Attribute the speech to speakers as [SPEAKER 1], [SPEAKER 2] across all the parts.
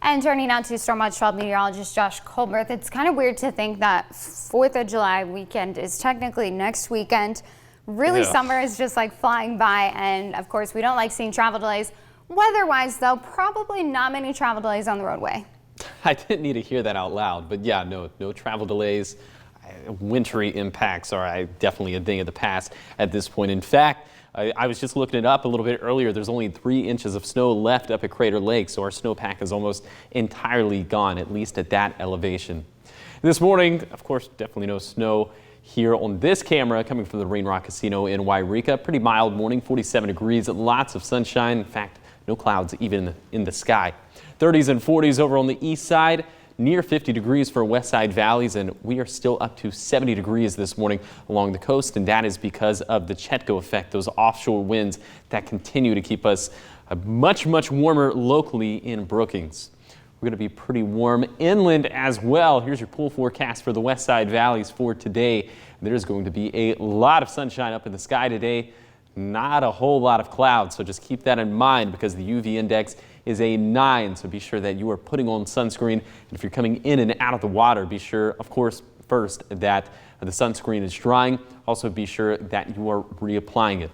[SPEAKER 1] And turning now to Storm Watch 12 meteorologist Josh Colbert, it's kind of weird to think that 4th of July weekend is technically next weekend. Really, summer is just like flying by, and of course we don't like seeing travel delays. Weather-wise though, probably not many travel delays on the roadway.
[SPEAKER 2] I didn't need to hear that out loud, but yeah, no travel delays. Wintry impacts are definitely a thing of the past at this point. In fact, I was just looking it up a little bit earlier. There's only 3 inches of snow left up at Crater Lake, so our snowpack is almost entirely gone, at least at that elevation. This morning, of course, definitely no snow here on this camera coming from the Rain Rock Casino in Yreka. Pretty mild morning, 47 degrees, lots of sunshine. In fact, no clouds even in the sky. 30s and 40s over on the east side. Near 50 degrees for west side valleys, and we are still up to 70 degrees this morning along the coast, and that is because of the Chetco effect, those offshore winds that continue to keep us much warmer locally in Brookings. We're going to be pretty warm inland as well. Here's your pool forecast for the west side valleys for today. There's going to be a lot of sunshine up in the sky today. Not a whole lot of clouds, so just keep that in mind because the UV index is a 9, so be sure that you are putting on sunscreen. And if you're coming in and out of the water, be sure, of course, first that the sunscreen is drying. Also be sure that you are reapplying it.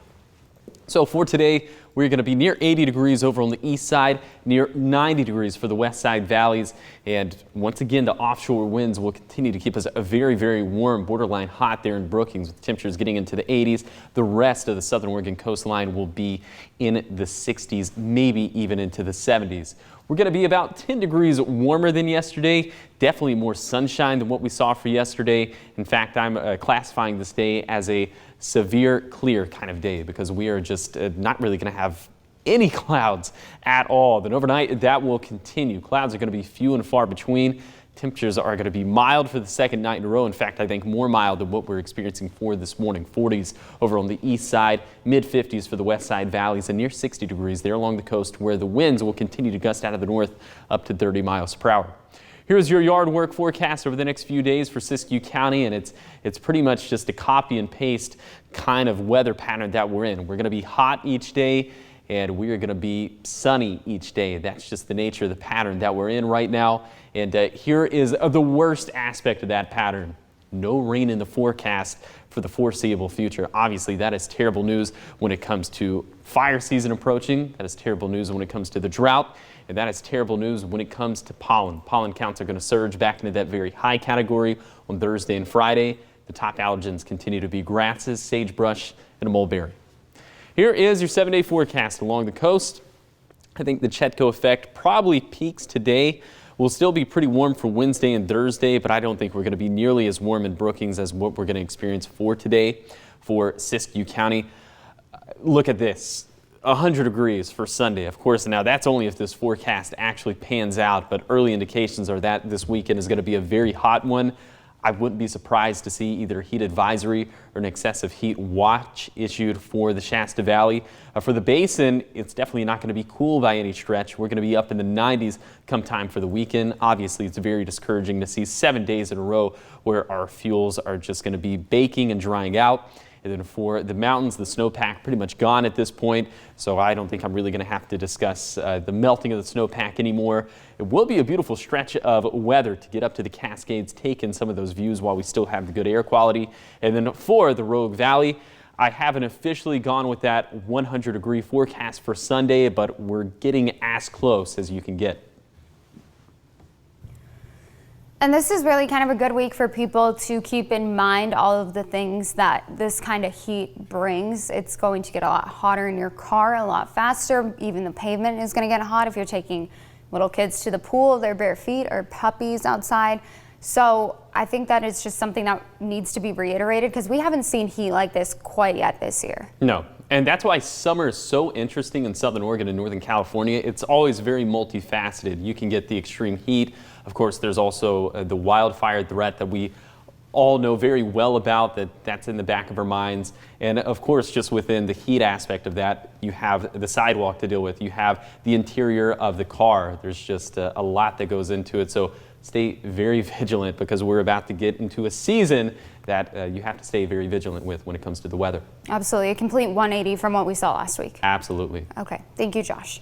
[SPEAKER 2] So for today, we're going to be near 80 degrees over on the east side, near 90 degrees for the west side valleys. And once again, the offshore winds will continue to keep us very warm, borderline hot there in Brookings, with temperatures getting into the 80s. The rest of the southern Oregon coastline will be in the 60s, maybe even into the 70s. We're going to be about 10 degrees warmer than yesterday. Definitely more sunshine than what we saw for yesterday. In fact, I'm classifying this day as a severe clear kind of day because we are just not really going to have any clouds at all. Then overnight, that will continue. Clouds are going to be few and far between. Temperatures are going to be mild for the second night in a row. In fact, I think more mild than what we're experiencing for this morning. 40s over on the east side, mid 50s for the west side valleys, and near 60 degrees there along the coast where the winds will continue to gust out of the north up to 30 miles per hour. Here's your yard work forecast over the next few days for Siskiyou County, and it's pretty much just a copy and paste kind of weather pattern that we're in. We're going to be hot each day, and we are going to be sunny each day. That's just the nature of the pattern that we're in right now. And here is the worst aspect of that pattern. No rain in the forecast for the foreseeable future. Obviously, that is terrible news when it comes to fire season approaching. That is terrible news when it comes to the drought. And that is terrible news when it comes to pollen. Pollen counts are going to surge back into that very high category on Thursday and Friday. The top allergens continue to be grasses, sagebrush, and mulberry. Here is your 7-day forecast along the coast. I think the Chetco effect probably peaks today. We'll still be pretty warm for Wednesday and Thursday, but I don't think we're going to be nearly as warm in Brookings as what we're going to experience for today for Siskiyou County. Look at this. 100 degrees for Sunday. Of course, now that's only if this forecast actually pans out, but early indications are that this weekend is going to be a very hot one. I wouldn't be surprised to see either a heat advisory or an excessive heat watch issued for the Shasta Valley. For the basin, it's definitely not going to be cool by any stretch. We're going to be up in the 90s come time for the weekend. Obviously, it's very discouraging to see 7 days in a row where our fuels are just going to be baking and drying out. And then for the mountains, the snowpack pretty much gone at this point, so I don't think I'm really going to have to discuss the melting of the snowpack anymore. It will be a beautiful stretch of weather to get up to the Cascades, take in some of those views while we still have the good air quality. And then for the Rogue Valley, I haven't officially gone with that 100-degree forecast for Sunday, but we're getting as close as you can get.
[SPEAKER 1] And this is really kind of a good week for people to keep in mind all of the things that this kind of heat brings. It's going to get a lot hotter in your car a lot faster. Even the pavement is going to get hot if you're taking little kids to the pool, their bare feet, or puppies outside. So I think that it's just something that needs to be reiterated because we haven't seen heat like this quite yet this year. No.
[SPEAKER 2] And that's why summer is so interesting in Southern Oregon and Northern California. It's always very multifaceted. You can get the extreme heat. Of course, there's also the wildfire threat that we all know very well about, that's in the back of our minds. And of course, just within the heat aspect of that, you have the sidewalk to deal with. You have the interior of the car. There's just a lot that goes into it. So stay very vigilant because we're about to get into a season that you have to stay very vigilant with when it comes to the weather.
[SPEAKER 1] Absolutely. A complete 180 from what we saw last week.
[SPEAKER 2] Absolutely.
[SPEAKER 1] Okay. Thank you, Josh.